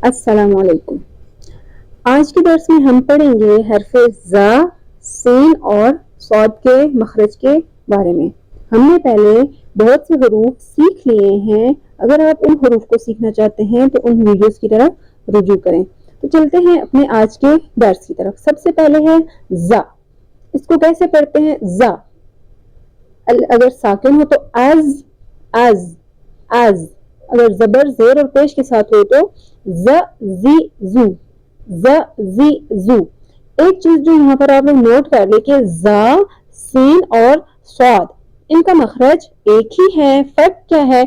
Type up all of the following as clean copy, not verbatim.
السلام علیکم۔ آج کے درس میں ہم پڑھیں گے حرف زا، سین اور صاد کے مخرج کے بارے میں۔ ہم نے پہلے بہت سے حروف سیکھ لیے ہیں۔ اگر آپ ان حروف کو سیکھنا چاہتے ہیں تو ان ویڈیوز کی طرف رجوع کریں۔ تو چلتے ہیں اپنے آج کے درس کی طرف۔ سب سے پہلے ہے زا۔ اس کو کیسے پڑھتے ہیں؟ زا اگر ساکن ہو تو از، از، از۔ اگر زبر زیر اور پیش کے ساتھ ہو تو ز، زی، زو، ز، زی، زو۔ ایک چیز جو یہاں پر آپ لوگ نوٹ کر لیں کہ زا، سین اور صاد ان کا مخرج ایک ہی ہے۔ فرق کیا ہے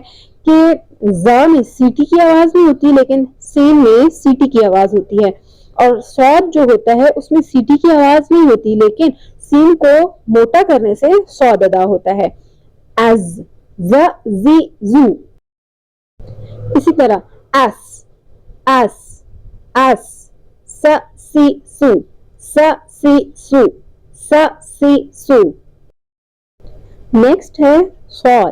کہ زا میں سیٹی کی آواز نہیں ہوتی لیکن سین میں سیٹی کی آواز ہوتی ہے، اور صاد جو ہوتا ہے اس میں سیٹی کی آواز نہیں ہوتی لیکن سین کو موٹا کرنے سے صاد ادا ہوتا ہے۔ از، ز، زی، زو۔ اسی طرح اس، اس، اس، س، سی، سو، س، سی، سو، س، سی، سو۔ نیکسٹ ہے صاد۔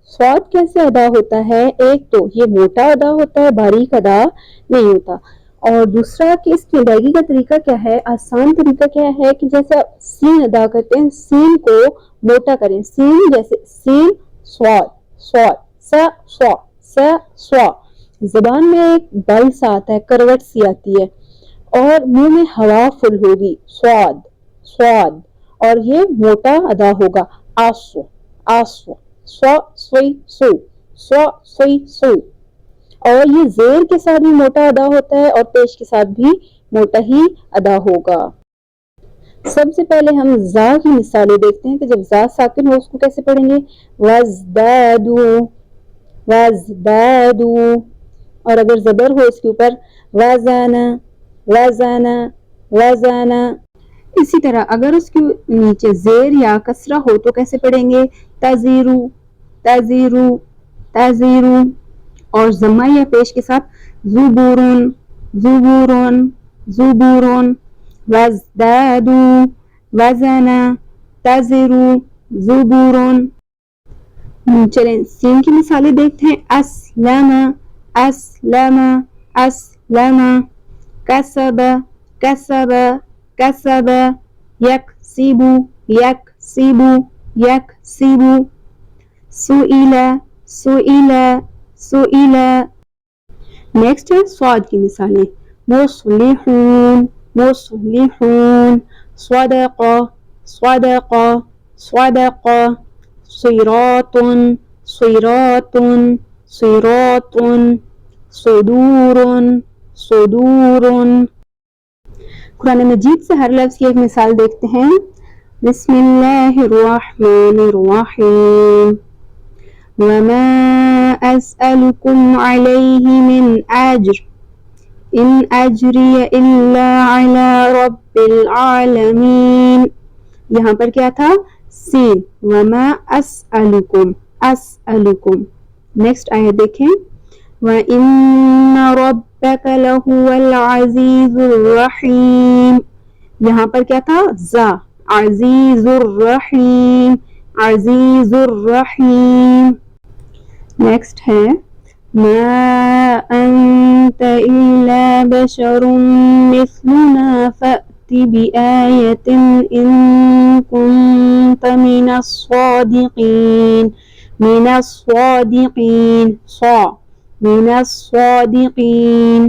صاد کیسے ادا ہوتا ہے؟ ایک تو یہ موٹا ادا ہوتا ہے، باریک ادا نہیں ہوتا، اور دوسرا کہ اس کی ادائیگی کا طریقہ کیا ہے؟ آسان طریقہ کیا ہے کہ جیسا سین ادا کرتے ہیں سین کو موٹا کریں۔ سین جیسے سین، صاد، صاد، س، صا، س، صا۔ زبان میں ایک بل سا آتا ہے، کروٹ سی آتی ہے، اور منہ میں ہوا فل ہوگی، صاد، صاد، اور یہ موٹا ادا ہوگا، آسو، آسو، سو، سوئی، سو، سو، سوئی، سو۔ اور یہ زیر کے ساتھ بھی موٹا ادا ہوتا ہے اور پیش کے ساتھ بھی موٹا ہی ادا ہوگا۔ سب سے پہلے ہم زا کی مثالیں دیکھتے ہیں کہ جب زا ساکن ہو اس کو کیسے پڑھیں گے؟ وزدادو، وزدادو۔ اور اگر زبر ہو اس کے اوپر وزانا، وزانا، وزانا۔ اسی طرح اگر اس کے نیچے زیر یا کسرہ ہو تو کیسے پڑھیں گے؟ تزیرو، تزیرو، تزیرو۔ اور ضمہ یا پیش کے ساتھ زبورن، زبورن، زبورن۔ وزدادو، وزنا، تزیرو، زبورن۔ چلیں سین کی مثالیں دیکھتے ہیں۔ اسلم، اسلم، اسلم۔ کسب، کسب، کسب۔ یکسب، یکسب، یکسب۔ سئل، سئل، سئل۔ نیکسٹ ہے صاد کی مثالیں۔ مصلحون، مصلحون۔ صدق، صدق، صدق۔ صراط، صراط، صراط۔ صدور، صدور۔ قرآن مجید سے ہر لفظ کی ایک مثال دیکھتے ہیں۔ بسم اللہ الرحمن الرحیم۔ وما أسألكم عليه من أجر إن أجري إلا على رب العالمين۔ یہاں پر کیا تھا؟ سین، وما أسألكم، أسألكم۔ نیکسٹ آیت دیکھیں۔ وَإِنَّ رَبَّكَ لَهُوَ الْعَزِيزُ الرَّحِيمُ۔ یہاں پر کیا تھا؟ زا، عزیز الرحیم، عزیز الرحیم۔ نیکسٹ ہے ما أنت إلا بشر مثلنا فأت بآية إن كنت من الصادقين، من الصادقين، صا، من الصادقين۔